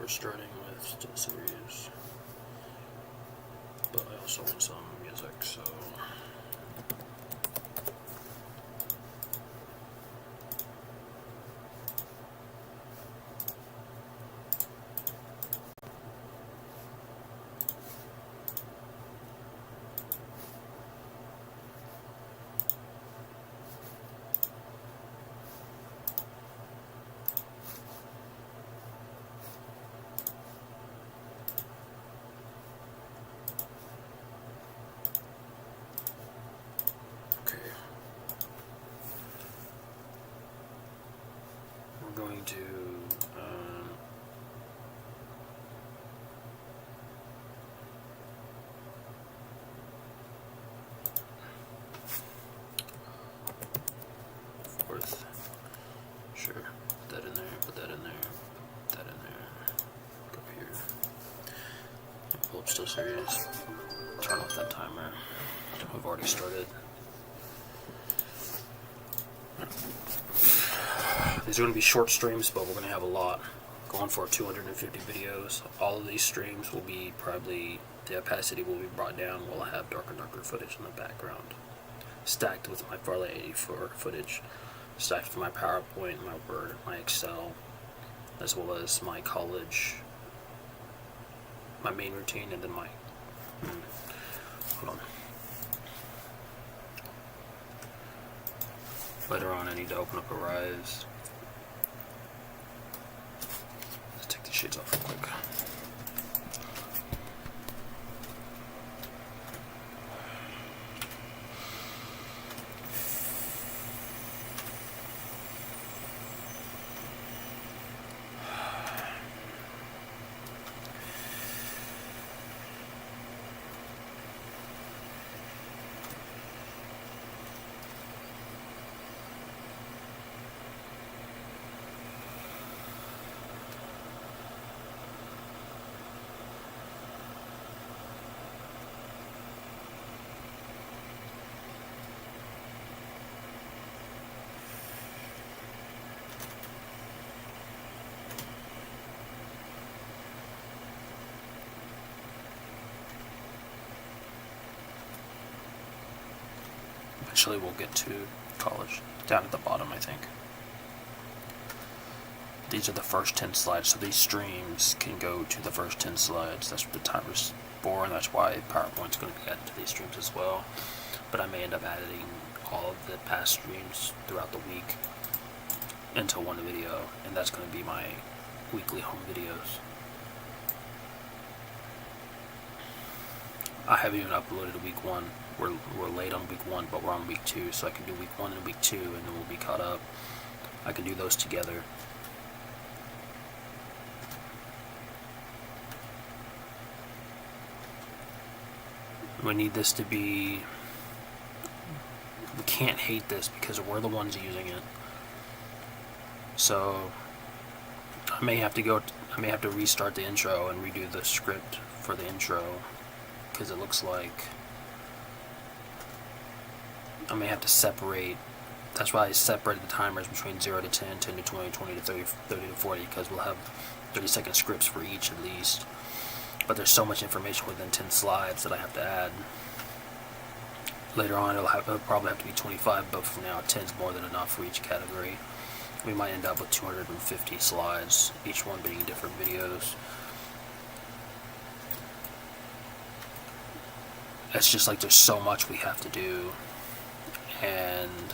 we're starting with still series, but I also want some music, so we're going to fourth, sure, put that in there, put that in there, put that in there, go up here, pull up still series, turn off that timer, we've already started. These are going to be short streams, but we're going to have a lot. Going for 250 videos. All of these streams will be probably, the opacity will be brought down. We'll have darker and darker footage in the background. Stacked with my Farley 84 footage. Stacked with my PowerPoint, my Word, my Excel, as well as my college, my main routine, and then my... Hold on. Later on, I need to open up a Rise. Let's take these shades off real quick. Eventually we'll get to college, down at the bottom, I think. These are the first 10 slides, so these streams can go to the first 10 slides. That's what the timer's for, and that's why PowerPoint's going to be added to these streams as well. But I may end up adding all of the past streams throughout the week into one video, and that's going to be my weekly home videos. I haven't even uploaded week 1. We're late on week 1, but we're on week 2, so I can do week 1 and week 2, and then we'll be caught up. I can do those together. We need this to be... We can't hate this because we're the ones using it. So I may have to restart the intro and redo the script for the intro, because it looks like I may have to separate. That's why I separated the timers between 0 to 10, 10 to 20, 20 to 30, 30 to 40, because we'll have 30-second scripts for each at least. But there's so much information within 10 slides that I have to add. Later on, it'll probably have to be 25, but for now, 10 is more than enough for each category. We might end up with 250 slides, each one being different videos. It's just like there's so much we have to do, and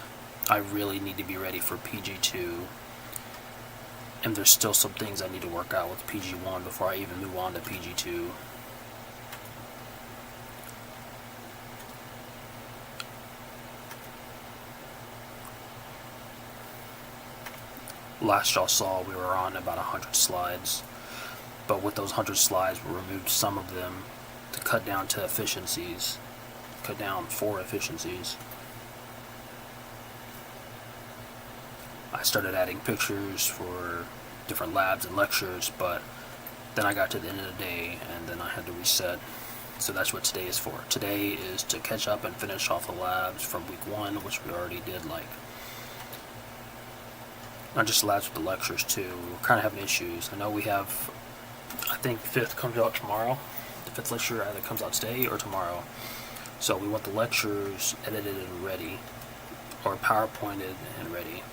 I really need to be ready for PG2, and there's still some things I need to work out with PG1 before I even move on to PG2. Last y'all saw, we were on about 100 slides, but with those 100 slides, we removed some of them to cut down to efficiencies, cut down 4 efficiencies. I started adding pictures for different labs and lectures, but then I got to the end of the day and then I had to reset. So that's what today is for. Today is to catch up and finish off the labs from week 1, which we already did, like, not just labs with the lectures too. We're kind of having issues. I know we have I think the 5th comes out tomorrow. The 5th lecture either comes out today or tomorrow. So we want the lectures edited and ready, or PowerPointed and ready.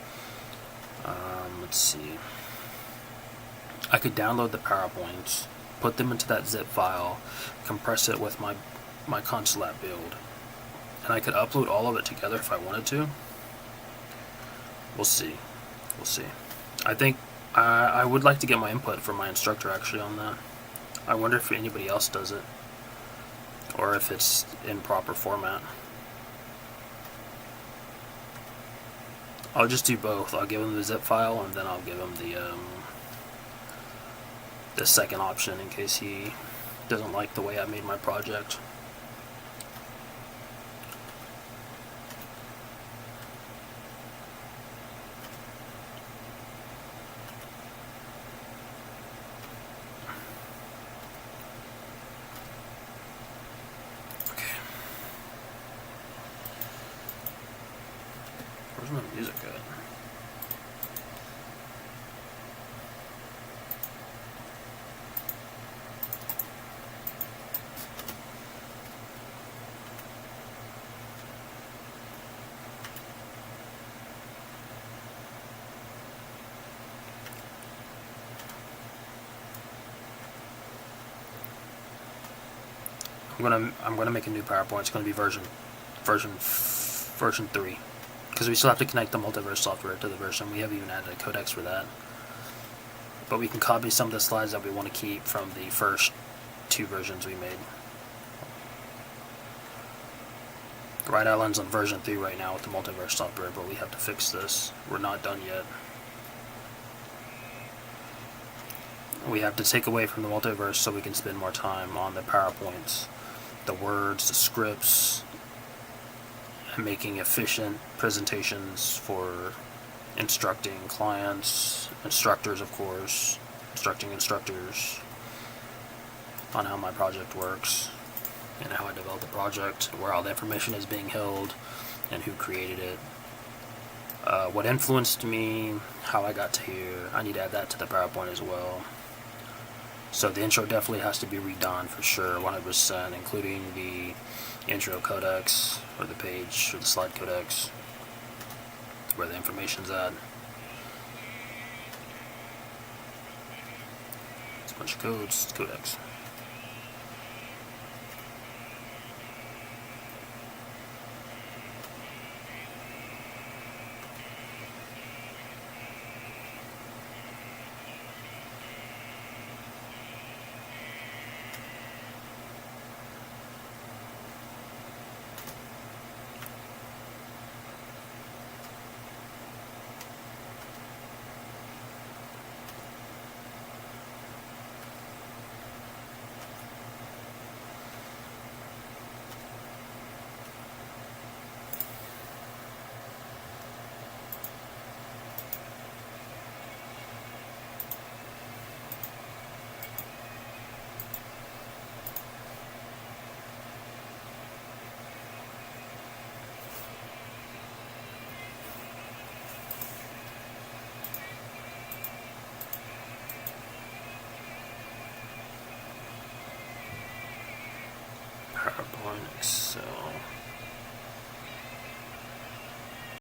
Let's see. I could download the PowerPoints, put them into that zip file, compress it with my console app build, and I could upload all of it together if I wanted to. We'll see. We'll see. I think I would like to get my input from my instructor actually on that. I wonder if anybody else does it, or if it's in proper format. I'll just do both. I'll give him the zip file, and then I'll give him the second option in case he doesn't like the way I made my project. Where's my music at? I'm gonna make a new PowerPoint. It's gonna be version 3. Because we still have to connect the multiverse software to the version. We haven't even added a codex for that. But we can copy some of the slides that we want to keep from the first 2 versions we made. Rhode Island's on version 3 right now with the multiverse software, but we have to fix this. We're not done yet. We have to take away from the multiverse so we can spend more time on the PowerPoints, the words, the scripts, making efficient presentations for instructing clients, instructors of course, instructing instructors on how my project works and how I developed the project, where all the information is being held and who created it, what influenced me, how I got to here. I need to add that to the PowerPoint as well. So the intro definitely has to be redone for sure, 100%, including the intro codex, or the page, or the slide codex, where the information's at. It's a bunch of codes, it's codex. PowerPoint, Excel.